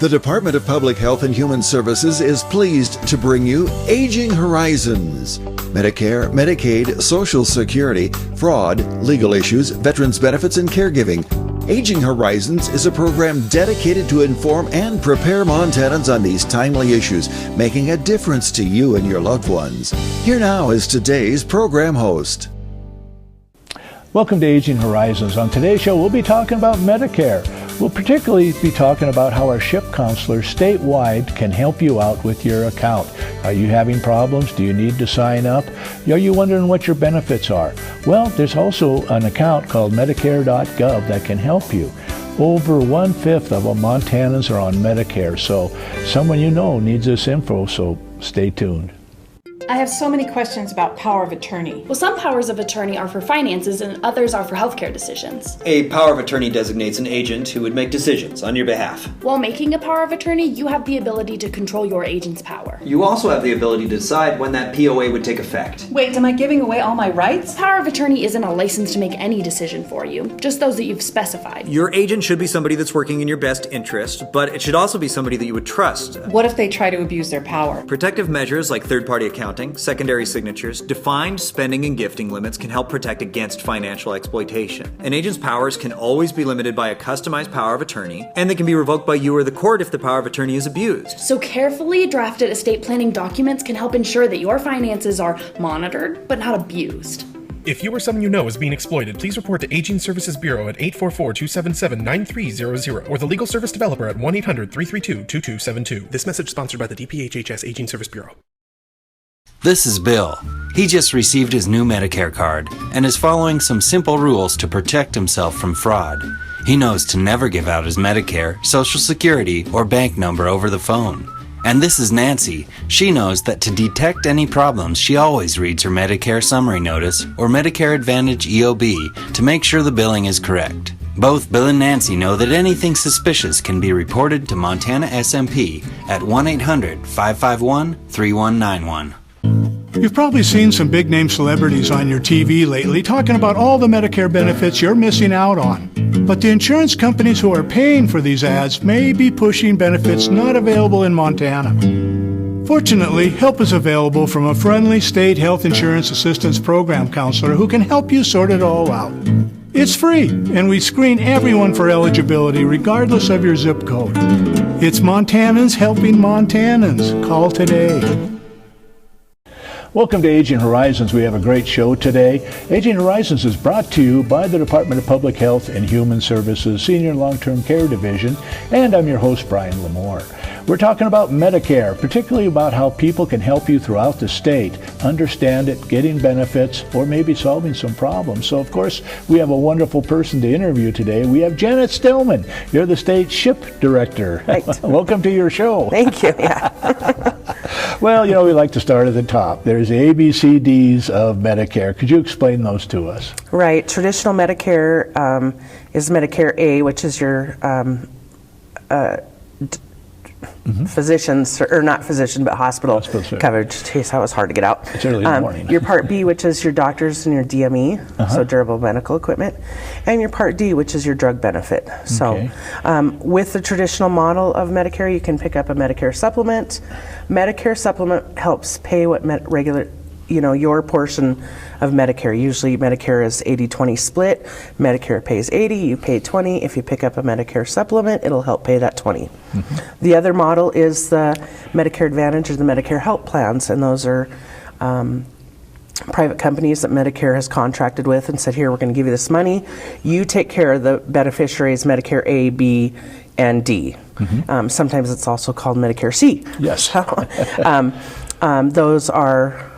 The Department of Public Health and Human Services is pleased to bring you Aging Horizons. Medicare, Medicaid, Social Security, fraud, legal issues, veterans benefits, and caregiving. Aging Horizons is a program dedicated to inform and prepare Montanans on these timely issues, making a difference to you and your loved ones. Here now is today's program host. Welcome to Aging Horizons. On today's show, we'll be talking about Medicare. We'll particularly be talking about how our SHIP counselors statewide can help you out with your account. Are you having problems? Do you need to sign up? Are you wondering what your benefits are? Well, there's also an account called Medicare.gov that can help you. Over 1/5 of Montanans are on Medicare, so someone you know needs this info, so stay tuned. I have so many questions about power of attorney. Well, some powers of attorney are for finances and others are for healthcare decisions. A power of attorney designates an agent who would make decisions on your behalf. While making a power of attorney, you have the ability to control your agent's power. You also have the ability to decide when that POA would take effect. Wait, am I giving away all my rights? Power of attorney isn't a license to make any decision for you, just those that you've specified. Your agent should be somebody that's working in your best interest, but it should also be somebody that you would trust. What if they try to abuse their power? Protective measures like third-party accounting, secondary signatures, defined spending and gifting limits can help protect against financial exploitation. An agent's powers can always be limited by a customized power of attorney, and they can be revoked by you or the court if the power of attorney is abused. So carefully drafted estate planning documents can help ensure that your finances are monitored, but not abused. If you or someone you know is being exploited, please report to Aging Services Bureau at 844-277-9300 or the Legal Service Developer at 1-800-332-2272. This message sponsored by the DPHHS Aging Service Bureau. This is Bill. He just received his new Medicare card and is following some simple rules to protect himself from fraud. He knows to never give out his Medicare, Social Security, or bank number over the phone. And this is Nancy. She knows that to detect any problems, she always reads her Medicare summary notice or Medicare Advantage EOB to make sure the billing is correct. Both Bill and Nancy know that anything suspicious can be reported to Montana SMP at 1-800-551-3191. You've probably seen some big-name celebrities on your TV lately talking about all the Medicare benefits you're missing out on. But the insurance companies who are paying for these ads may be pushing benefits not available in Montana. Fortunately, help is available from a friendly state health insurance assistance program counselor who can help you sort it all out. It's free, and we screen everyone for eligibility regardless of your zip code. It's Montanans helping Montanans. Call today. Welcome to Aging Horizons. We have a great show today. Aging Horizons is brought to you by the Department of Public Health and Human Services Senior Long-Term Care Division, and I'm your host, Brian Lamore. We're talking about Medicare, particularly about how people can help you throughout the state understand it, getting benefits, or maybe solving some problems. So, of course, we have a wonderful person to interview today. We have Janet Stillman. You're the state SHIP director. Right. Welcome to your show. Thank you. Yeah. Well, we like to start at the top. There's the ABCDs of Medicare. Could you explain those to us? Right. Traditional Medicare is Medicare A, which is your physicians, or not physician, but hospital coverage. Jeez, that was hard to get out. It's early in the morning. Your Part B, which is your doctors and your DME, so durable medical equipment, and your Part D, which is your drug benefit. So with the traditional model of Medicare, you can pick up a Medicare supplement. Medicare supplement helps pay what your portion of Medicare. Usually Medicare is 80-20 split. Medicare pays 80, you pay 20. If you pick up a Medicare supplement, it'll help pay that 20. The other model is the Medicare Advantage or the Medicare Health Plans, and those are private companies that Medicare has contracted with and said, here, we're going to give you this money. You take care of the beneficiaries, Medicare A, B, and D. Sometimes it's also called Medicare C. Yes. Those are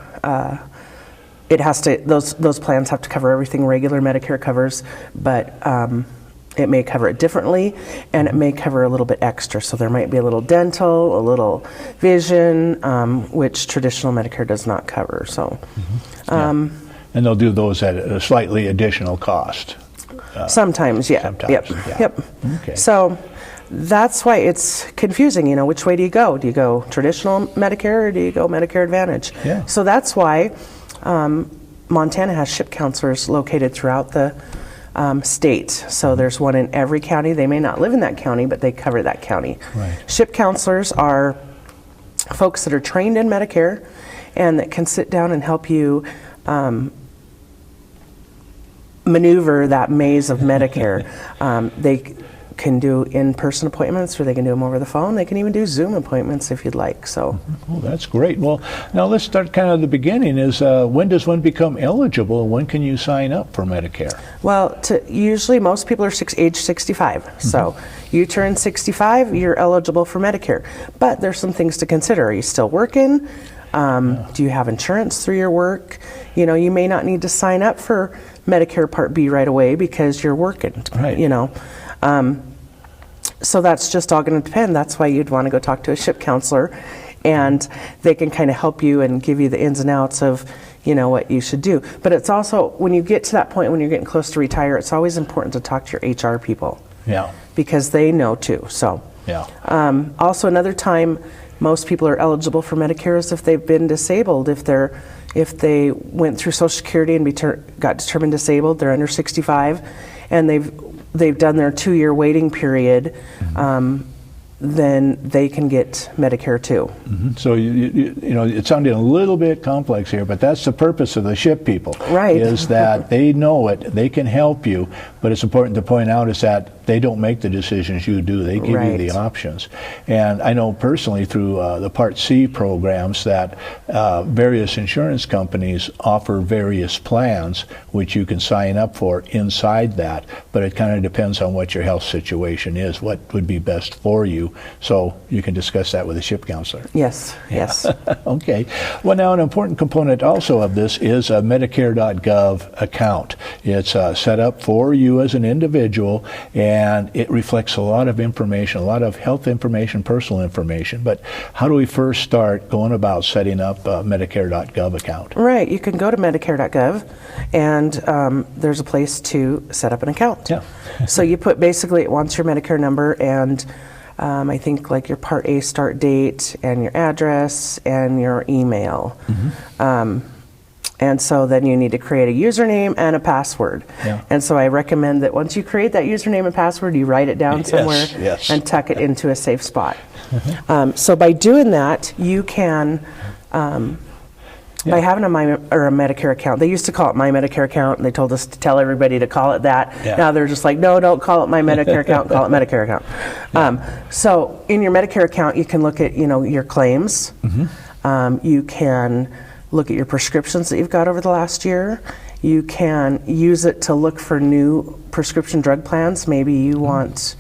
those plans have to cover everything regular Medicare covers, but it may cover it differently, and it may cover a little bit extra. So there might be a little dental, a little vision, which traditional Medicare does not cover. So, and they'll do those at a slightly additional cost. Sometimes, yeah. Sometimes, Yep. Okay. So that's why it's confusing. Which way do you go? Do you go traditional Medicare or do you go Medicare Advantage? Yeah. So that's why Montana has SHIP counselors located throughout the state. So there's one in every county. They may not live in that county, but they cover that county. Right. SHIP counselors are folks that are trained in Medicare and that can sit down and help you maneuver that maze of Medicare. They can do in-person appointments, or they can do them over the phone. They can even do Zoom appointments if you'd like. So, oh, that's great. Well, now let's start kind of the beginning. Is when does one become eligible? When can you sign up for Medicare? Well, usually most people are age 65. So you turn 65, you're eligible for Medicare. But there's some things to consider. Are you still working? Do you have insurance through your work? You know, you may not need to sign up for Medicare Part B right away because you're working. Right. You know. So that's just all going to depend. That's why you'd want to go talk to a SHIP counselor, and they can kind of help you and give you the ins and outs of, you know, what you should do. But it's also, when you get to that point when you're getting close to retire, it's always important to talk to your HR people. Yeah. Because they know too. So. Yeah. Also, another time most people are eligible for Medicare is if they've been disabled. If they went through Social Security and got determined disabled, they're under 65, and they've done their 2-year waiting period, then they can get Medicare too. So you know, it's sounding a little bit complex here, but that's the purpose of the SHIP people. Right. Is that they know it, they can help you, but it's important to point out is that they don't make the decisions, you do. They give you the options. And I know personally through the Part C programs that various insurance companies offer various plans which you can sign up for inside that, but it kind of depends on what your health situation is, what would be best for you. So you can discuss that with a SHIP counselor. Yes, yes. Okay. Well, now an important component also of this is a Medicare.gov account. It's set up for you as an individual, and it reflects a lot of information, a lot of health information, personal information. But how do we first start going about setting up a Medicare.gov account? Right. You can go to Medicare.gov, and there's a place to set up an account. Yeah. So you put, basically it wants your Medicare number and I think like your Part A start date and your address and your email. And so then you need to create a username and a password. Yeah. And so I recommend that once you create that username and password, you write it down somewhere and tuck it into a safe spot. So by doing that, you can, by having a Medicare account, they used to call it My Medicare Account, and they told us to tell everybody to call it that. Yeah. Now they're just like, no, don't call it My Medicare Account, call it Medicare Account. So in your Medicare account, you can look at, you know, your claims. You can look at your prescriptions that you've got over the last year. You can use it to look for new prescription drug plans. Maybe you want,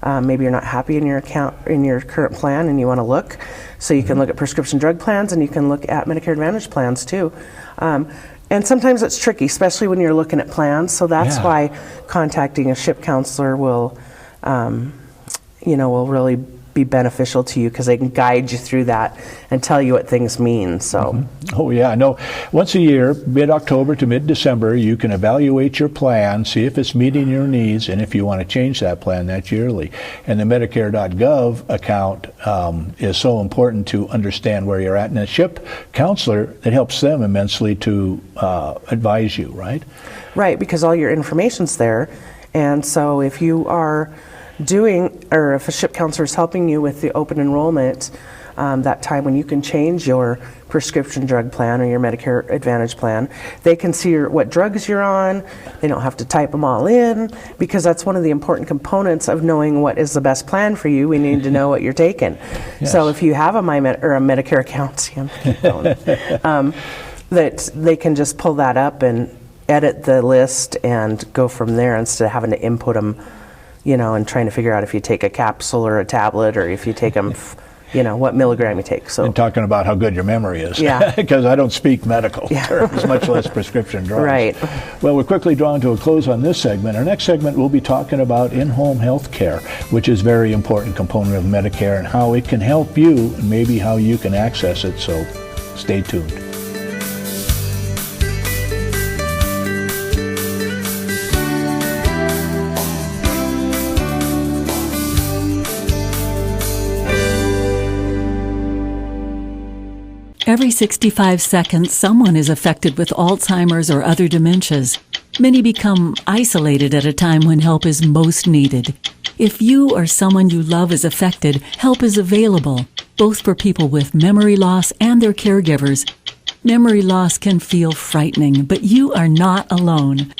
maybe you're not happy in your account, in your current plan, and you want to look. So you can look at prescription drug plans, and you can look at Medicare Advantage plans too. And sometimes it's tricky, especially when you're looking at plans. So that's why contacting a SHIP counselor will, you know, will really be beneficial to you, because they can guide you through that and tell you what things mean. So. Oh yeah, no. Once a year, mid-October to mid-December, you can evaluate your plan, see if it's meeting your needs, and if you want to change that plan, that's yearly. And the Medicare.gov account is so important to understand where you're at. And a SHIP counselor, it helps them immensely to advise you, right? Right, because all your information's there. And so if you are doing, or if a SHIP counselor is helping you with the open enrollment, that time when you can change your prescription drug plan or your Medicare Advantage plan, they can see what drugs you're on. They don't have to type them all in, because that's one of the important components of knowing what is the best plan for you. We need to know what you're taking. Yes. So if you have a Medicare account, that they can just pull that up and edit the list and go from there, instead of having to input them, you know, and trying to figure out if you take a capsule or a tablet, or if you take them, you know, what milligram you take. So. And talking about how good your memory is. Yeah. Because I don't speak medical terms, much less prescription drugs. Right. Well, we're quickly drawing to a close on this segment. Our next segment, we'll be talking about in-home health care, which is a very important component of Medicare, and how it can help you, and maybe how you can access it. So stay tuned. Every 65 seconds, someone is affected with Alzheimer's or other dementias. Many become isolated at a time when help is most needed. If you or someone you love is affected, help is available, both for people with memory loss and their caregivers. Memory loss can feel frightening, but you are not alone.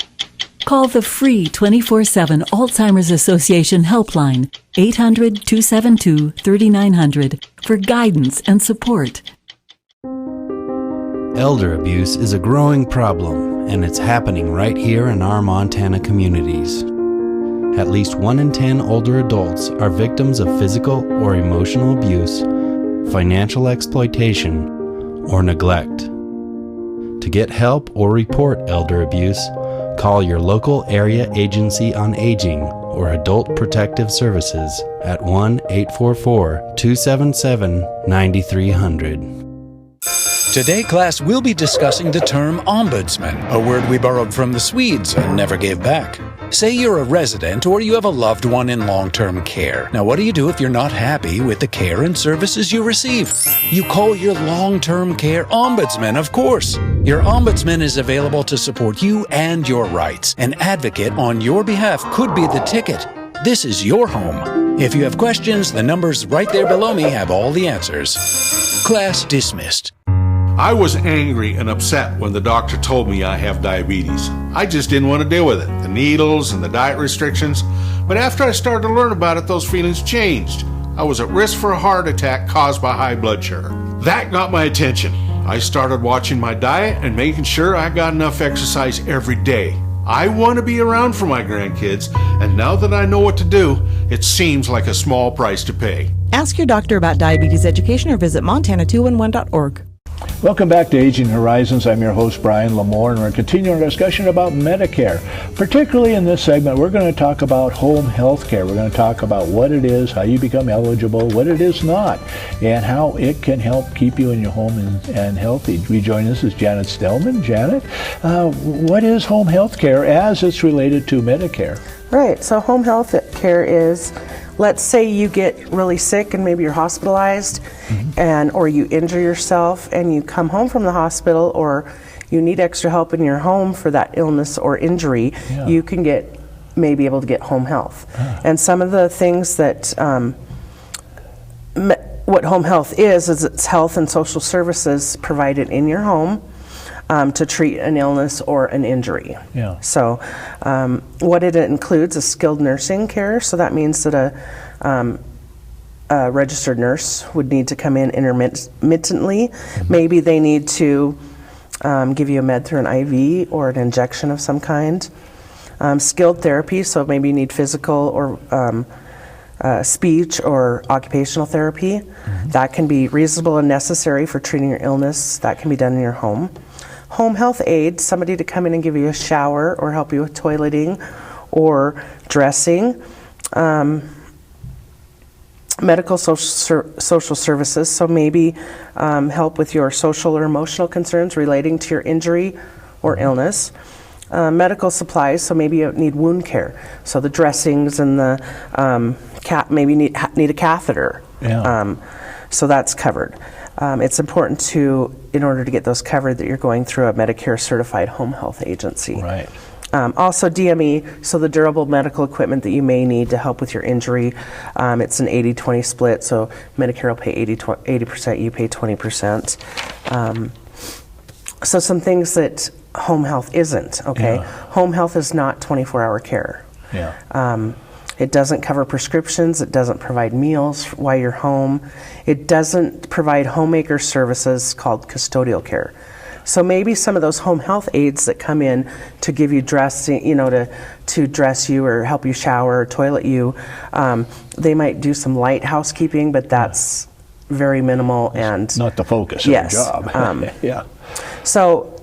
Call the free 24/7 Alzheimer's Association helpline, 800-272-3900, for guidance and support. Elder abuse is a growing problem, and it's happening right here in our Montana communities. At least 1 in 10 older adults are victims of physical or emotional abuse, financial exploitation, or neglect. To get help or report elder abuse, call your local area agency on aging or Adult Protective Services at 1-844-277-9300. Today, class, we'll be discussing the term ombudsman, a word we borrowed from the Swedes and never gave back. Say you're a resident or you have a loved one in long-term care. Now, what do you do if you're not happy with the care and services you receive? You call your long-term care ombudsman, of course. Your ombudsman is available to support you and your rights. An advocate on your behalf could be the ticket. This is your home. If you have questions, the numbers right there below me have all the answers. Class dismissed. I was angry and upset when the doctor told me I have diabetes. I just didn't want to deal with it, the needles and the diet restrictions. But after I started to learn about it, those feelings changed. I was at risk for a heart attack caused by high blood sugar. That got my attention. I started watching my diet and making sure I got enough exercise every day. I want to be around for my grandkids, and now that I know what to do, it seems like a small price to pay. Ask your doctor about diabetes education or visit montana211.org. Welcome back to Aging Horizons. I'm your host, Brian Lamore, and we're continuing our discussion about Medicare. Particularly in this segment, we're going to talk about home health care. We're going to talk about what it is, how you become eligible, what it is not, and how it can help keep you in your home and healthy. We join us is Janet Stellman. Janet, what is home health care as it's related to Medicare? Right, so home health care is, let's say you get really sick and maybe you're hospitalized, or you injure yourself and you come home from the hospital, or you need extra help in your home for that illness or injury, you can may be able to get home health. And some of the things that what home health is it's health and social services provided in your home to treat an illness or an injury. So what it includes is skilled nursing care. So that means that a registered nurse would need to come in intermittently. Maybe they need to give you a med through an IV or an injection of some kind. Skilled therapy, so maybe you need physical or speech or occupational therapy. That can be reasonable and necessary for treating your illness. That can be done in your home. Home health aid, somebody to come in and give you a shower or help you with toileting or dressing. Medical social services, so maybe help with your social or emotional concerns relating to your injury or illness. Medical supplies, so maybe you need wound care, so the dressings and the maybe need a catheter. So that's covered. It's important in order to get those covered, that you're going through a Medicare certified home health agency. Right. Also DME, so the durable medical equipment that you may need to help with your injury. It's an 80-20 split, so Medicare will pay 80%, you pay 20%. So some things that home health isn't, okay? Home health is not 24-hour care. It doesn't cover prescriptions. It doesn't provide meals while you're home. It doesn't provide homemaker services called custodial care. So maybe some of those home health aides that come in to give you dressing, to dress you or help you shower or toilet you, they might do some light housekeeping, but that's very minimal and not the focus of the job. So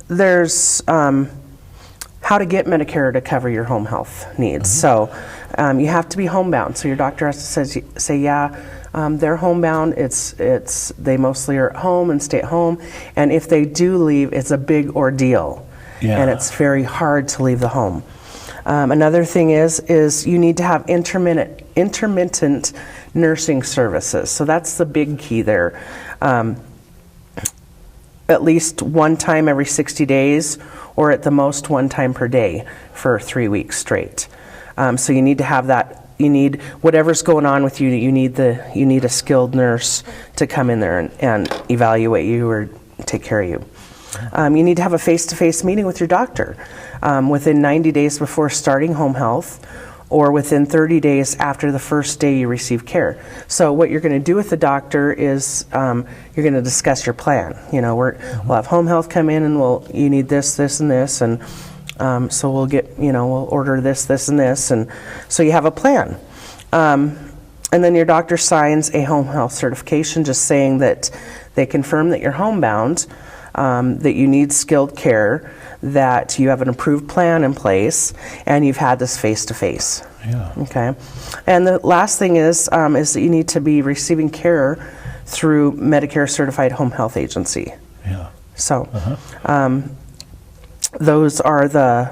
there's how to get Medicare to cover your home health needs. So you have to be homebound. So your doctor has to say they're homebound. It's they mostly are at home and stay at home. And if they do leave, it's a big ordeal, and it's very hard to leave the home. Another thing is you need to have intermittent nursing services. So that's the big key there. at least one time every 60 days, or at the most one time per day for 3 weeks straight. So you need to have that. You need whatever's going on with you. You need a skilled nurse to come in there and evaluate you or take care of you. You need to have a face-to-face meeting with your doctor within 90 days before starting home health, or within 30 days after the first day you receive care. So what you're going to do with the doctor is you're going to discuss your plan. We'll have home health come in and you need this, this, and this, and so we'll order this, this, and this, and so you have a plan. And then your doctor signs a home health certification just saying that they confirm that you're homebound, that you need skilled care, that you have an approved plan in place, and you've had this face-to-face. Yeah. Okay. And the last thing is that you need to be receiving care through Medicare Certified Home Health Agency. Yeah. So those are the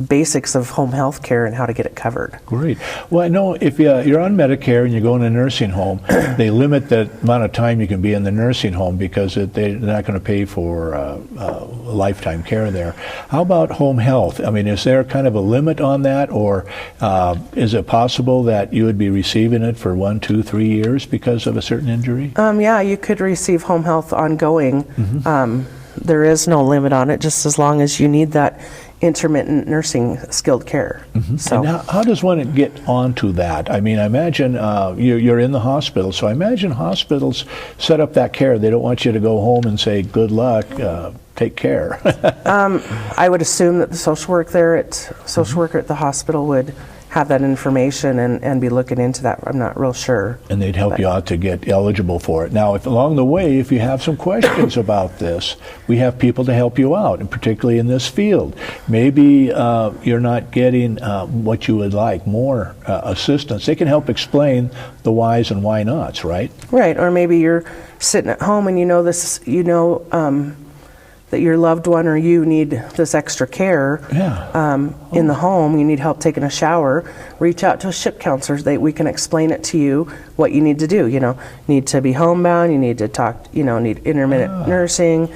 basics of home health care and how to get it covered. Great. Well, I know if you're on Medicare and you go in a nursing home, they limit the amount of time you can be in the nursing home because they're not going to pay for lifetime care there. How about home health? I mean, is there kind of a limit on that, or is it possible that you would be receiving it for 1, 2, 3 years because of a certain injury? Yeah, you could receive home health ongoing. There is no limit on it, just as long as you need that intermittent nursing skilled care. So, and how does one get onto that? I mean, I imagine you're in the hospital, so I imagine hospitals set up that care. They don't want you to go home and say, good luck, take care. I would assume that the social worker at the hospital would have that information and be looking into that. I'm not real sure. And they'd help you out to get eligible for it. Now, if along the way, if you have some questions about this, we have people to help you out, and particularly in this field. Maybe you're not getting what you would like, more assistance. They can help explain the whys and why nots, right? Right, or maybe you're sitting at home and that your loved one or you need this extra care in the home. You need help taking a shower. Reach out to a SHIP counselor. We can explain it to you what you need to do. Need to be homebound. You need to talk. Need intermittent nursing.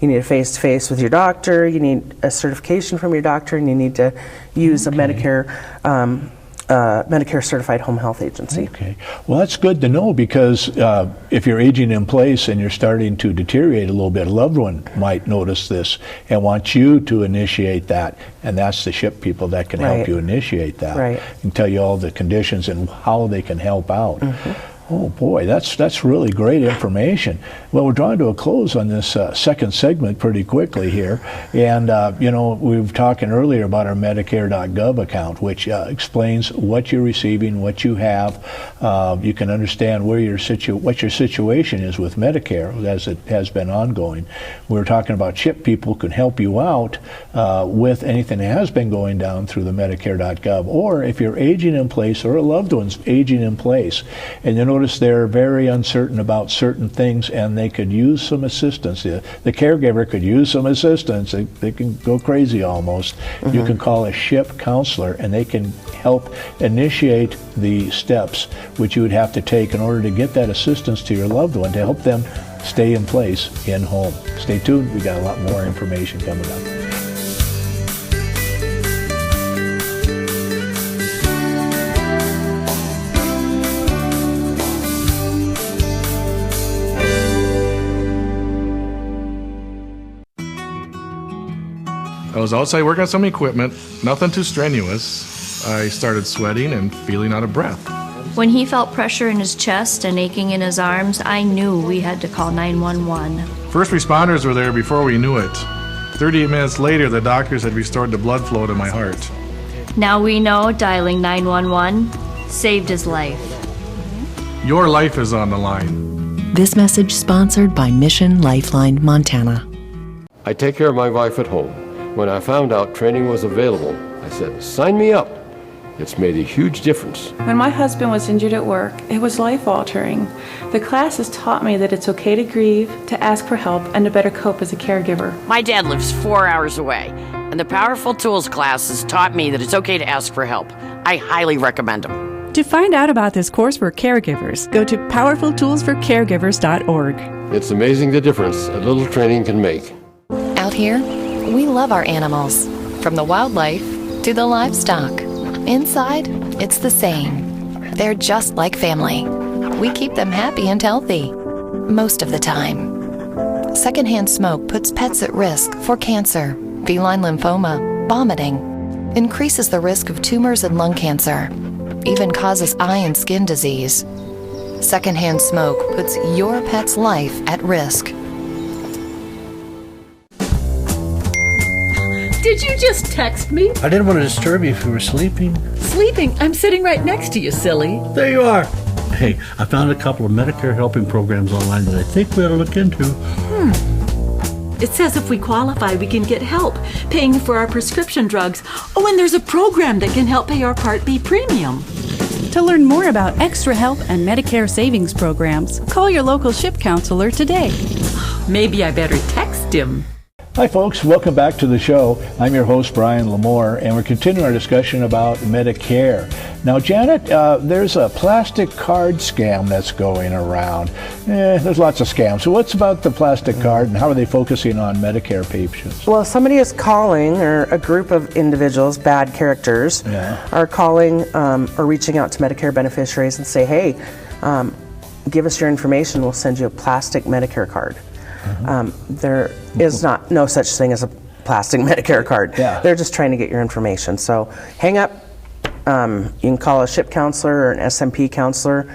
You need a face-to-face with your doctor. You need a certification from your doctor, and you need to use a Medicare Certified Home Health Agency. Okay. Well, that's good to know, because if you're aging in place and you're starting to deteriorate a little bit, a loved one might notice this and want you to initiate that, and that's the SHIP people that can help you initiate that. Right. And tell you all the conditions and how they can help out. Oh boy, that's really great information. Well, we're drawing to a close on this second segment pretty quickly here, and we were talking earlier about our Medicare.gov account, which explains what you're receiving, what you have. You can understand where what your situation is with Medicare, as it has been ongoing. We were talking about SHIP people can help you out with anything that has been going down through the Medicare.gov, or if you're aging in place or a loved one's aging in place, and notice they're very uncertain about certain things and they could use some assistance. The caregiver could use some assistance. They can go crazy almost. You can call a SHIP counselor, and they can help initiate the steps which you would have to take in order to get that assistance to your loved one to help them stay in place in home. Stay tuned. We got a lot more information coming up. I was outside working on some equipment, nothing too strenuous. I started sweating and feeling out of breath. When he felt pressure in his chest and aching in his arms, I knew we had to call 911. First responders were there before we knew it. 38 minutes later, the doctors had restored the blood flow to my heart. Now we know dialing 911 saved his life. Your life is on the line. This message sponsored by Mission Lifeline Montana. I take care of my wife at home. When I found out training was available, I said, sign me up. It's made a huge difference. When my husband was injured at work, it was life-altering. The classes taught me that it's okay to grieve, to ask for help, and to better cope as a caregiver. My dad lives 4 hours away, and the Powerful Tools classes taught me that it's okay to ask for help. I highly recommend them. To find out about this course for caregivers, go to powerfultoolsforcaregivers.org. It's amazing the difference a little training can make. Out here, we love our animals, from the wildlife to the livestock. Inside, it's the same. They're just like family. We keep them happy and healthy, most of the time. Secondhand smoke puts pets at risk for cancer, feline lymphoma, vomiting, increases the risk of tumors and lung cancer, even causes eye and skin disease. Secondhand smoke puts your pet's life at risk. Did you just text me? I didn't want to disturb you if you were sleeping. Sleeping? I'm sitting right next to you, silly. There you are. Hey, I found a couple of Medicare helping programs online that I think we ought to look into. It says if we qualify, we can get help paying for our prescription drugs. Oh, and there's a program that can help pay our Part B premium. To learn more about extra help and Medicare savings programs, call your local SHIP counselor today. Maybe I better text him. Hi folks, welcome back to the show. I'm your host Brian Lamore, and we're continuing our discussion about Medicare. Now Janet, there's a plastic card scam that's going around. There's lots of scams. So what's about the plastic card and how are they focusing on Medicare patients? Well, somebody is calling, or a group of individuals, bad characters, are calling or reaching out to Medicare beneficiaries and say, hey, give us your information, we'll send you a plastic Medicare card. There is no such thing as a plastic Medicare card. They're just trying to get your information. So hang up. You can call a SHIP counselor or an SMP counselor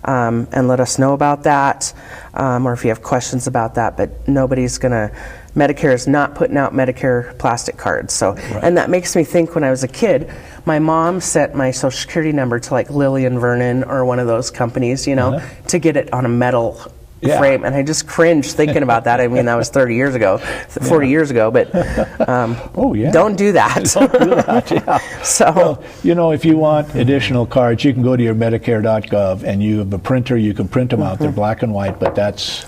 and let us know about that, or if you have questions about that. But Medicare is not putting out Medicare plastic cards. So, and that makes me think, when I was a kid, my mom sent my Social Security number to like Lillian Vernon or one of those companies, to get it on a metal frame, and I just cringed thinking about that. I mean, that was 30 years ago, 40 years ago, but don't do that. Don't do that, So, well, if you want additional cards, you can go to your Medicare.gov, and you have a printer, you can print them out. They're black and white, but that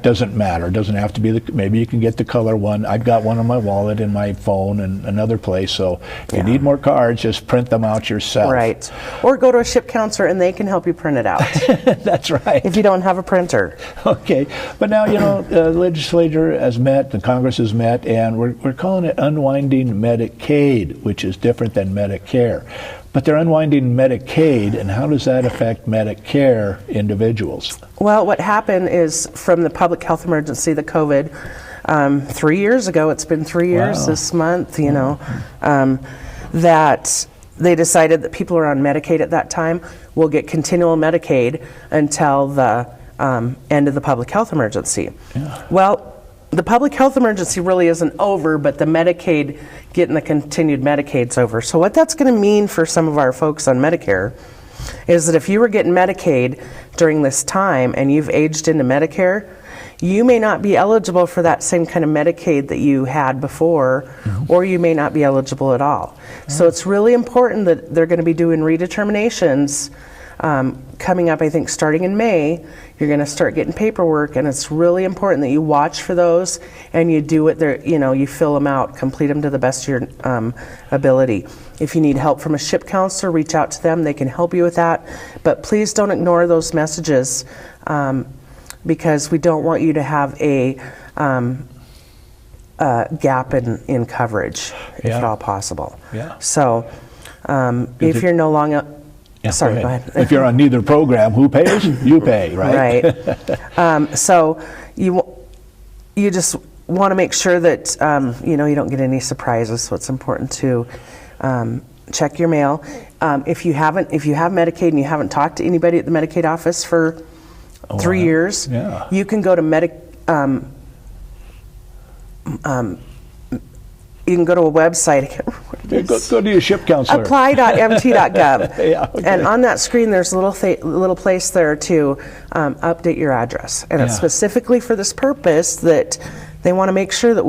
doesn't matter. It doesn't have to be maybe you can get the color one. I've got one on my wallet, in my phone, and another place. So if you need more cards, just print them out yourself. Right. Or go to a SHIP counselor and they can help you print it out. That's right. If you don't have a printer. Okay. But now, the legislature has met, the Congress has met, and we're calling it Unwinding Medicaid, which is different than Medicare. But they're unwinding Medicaid, and how does that affect Medicare individuals? Well, what happened is, from the public health emergency, the COVID, 3 years ago, it's been 3 years this month, that they decided that people who are on Medicaid at that time will get continual Medicaid until the end of the public health emergency. Well, the public health emergency really isn't over, but the Medicaid, getting the continued Medicaid's over. So what that's going to mean for some of our folks on Medicare is that if you were getting Medicaid during this time and you've aged into Medicare, you may not be eligible for that same kind of Medicaid that you had before, or you may not be eligible at all. So it's really important that they're going to be doing redeterminations coming up, I think, starting in May. You're going to start getting paperwork, and it's really important that you watch for those and you do it there. You fill them out, complete them to the best of your ability. If you need help from a SHIP counselor, reach out to them. They can help you with that. But please don't ignore those messages, because we don't want you to have a gap in coverage, if at all possible. So if you're no longer sorry, go ahead. If you're on neither program, who pays? You pay, right? Right. So you just want to make sure that you don't get any surprises. So it's important to check your mail. If you have Medicaid and you haven't talked to anybody at the Medicaid office for 3 years, you can go to you can go to a website. Go to your SHIP counselor. Apply.mt.gov. And on that screen, there's a little place there to update your address. And it's specifically for this purpose, that they want to make sure that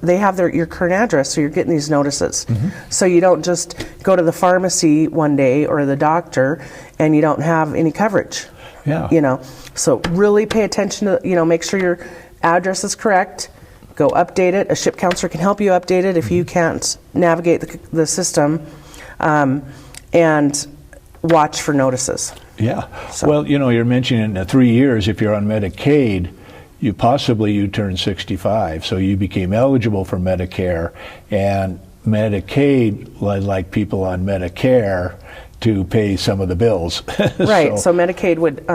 they have your current address, so you're getting these notices. So you don't just go to the pharmacy one day or the doctor and you don't have any coverage. So really pay attention to, make sure your address is correct. Go update it. A SHIP counselor can help you update it if you can't navigate the system. And watch for notices. Yeah. Well, you're mentioning in 3 years, if you're on Medicaid, you turn 65, so you became eligible for Medicare, and Medicaid, like people on Medicare, to pay some of the bills. Right. So Medicaid would,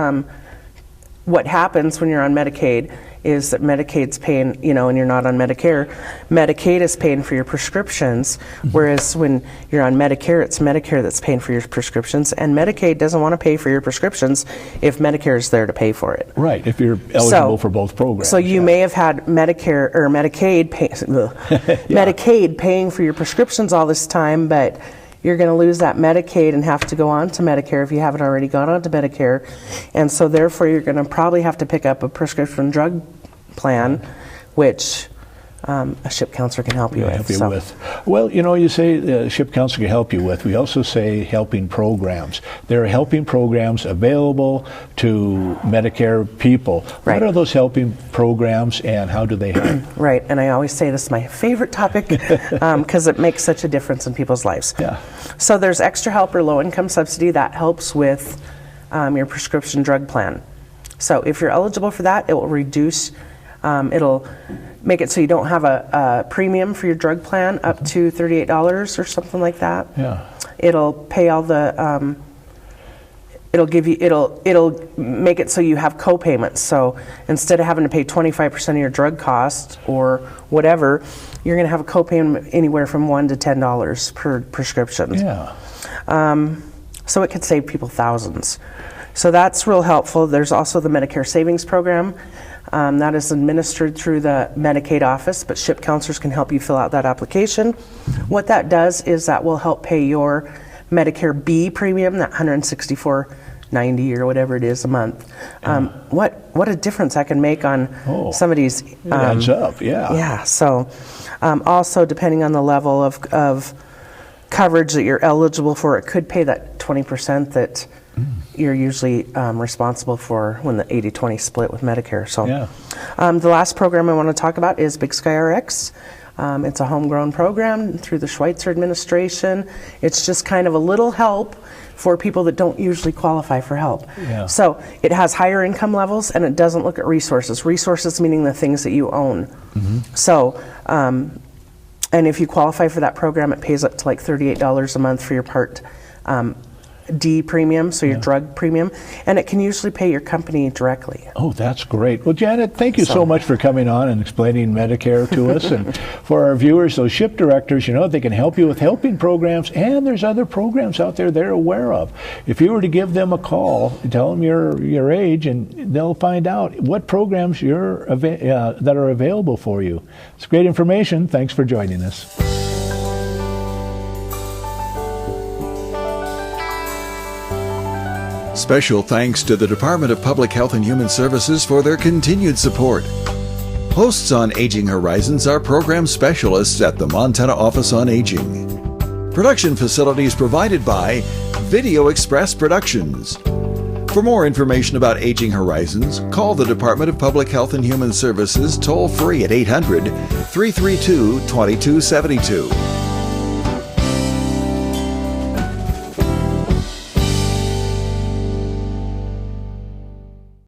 what happens when you're on Medicaid is that Medicaid's paying, and you're not on Medicare, Medicaid is paying for your prescriptions, whereas when you're on Medicare, it's Medicare that's paying for your prescriptions, and Medicaid doesn't want to pay for your prescriptions if Medicare is there to pay for it. Right, if you're eligible for both programs. So you may have had Medicare or Medicaid Medicaid paying for your prescriptions all this time, but you're going to lose that Medicaid and have to go on to Medicare if you haven't already gone on to Medicare. And so therefore you're going to probably have to pick up a prescription drug plan, which a SHIP counselor can help you with. Well, you say SHIP counselor can help you with. We also say helping programs. There are helping programs available to Medicare people. Right. What are those helping programs and how do they help? Right, and I always say this is my favorite topic because it makes such a difference in people's lives. Yeah. So there's Extra Help or Low Income Subsidy that helps with your prescription drug plan. So if you're eligible for that, it will reduce, it'll make it so you don't have a premium for your drug plan up to $38 or something like that. Yeah. It'll pay all the, it'll make it so you have co-payments. So instead of having to pay 25% of your drug cost or whatever, you're going to have a co-payment anywhere from $1 to $10 per prescription. Yeah. So it could save people thousands. So that's real helpful. There's also the Medicare Savings Program. That is administered through the Medicaid office, but SHIP counselors can help you fill out that application. What that does is that will help pay your Medicare B premium, that $164.90 or whatever it is a month. What a difference that can make on somebody's... It adds up, yeah. Yeah, so also depending on the level of coverage that you're eligible for, it could pay that 20% that you're usually responsible for when the 80-20 split with Medicare. So the last program I want to talk about is Big Sky RX. It's a homegrown program through the Schweitzer administration. It's just kind of a little help for people that don't usually qualify for help. Yeah. So it has higher income levels and it doesn't look at resources. Resources meaning the things that you own. So, and if you qualify for that program, it pays up to like $38 a month for your Part D premium, so your drug premium, and it can usually pay your company directly. Oh, that's great. Well, Janet, thank you so much for coming on and explaining Medicare to us. And for our viewers, those SHIP directors, they can help you with helping programs, and there's other programs out there they're aware of. If you were to give them a call, tell them your age, and they'll find out what programs that are available for you. It's great information. Thanks for joining us. Special thanks to the Department of Public Health and Human Services for their continued support. Hosts on Aging Horizons are program specialists at the Montana Office on Aging. Production facilities provided by Video Express Productions. For more information about Aging Horizons, call the Department of Public Health and Human Services toll-free at 800-332-2272.